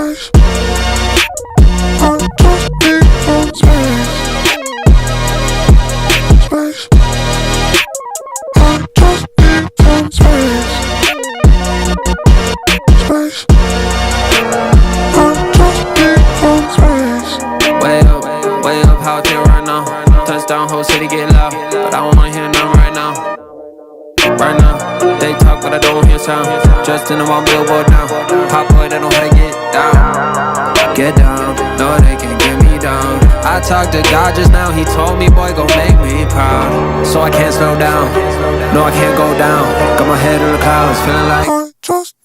space. I just need some space. Space. I just need some space. Space. I just need some space. Way up, how it right now. Touchdown, whole city get loud, but I don't wanna hear nothing right now. Right now, they talk but I don't hear sound. Just in the one billboard now. Pop boy, they know how to get down. Get down, no they can't get me down. I talked to God just now, he told me boy gon' make me proud. So I can't slow down, no I can't go down. Got my head in the clouds, feeling like I just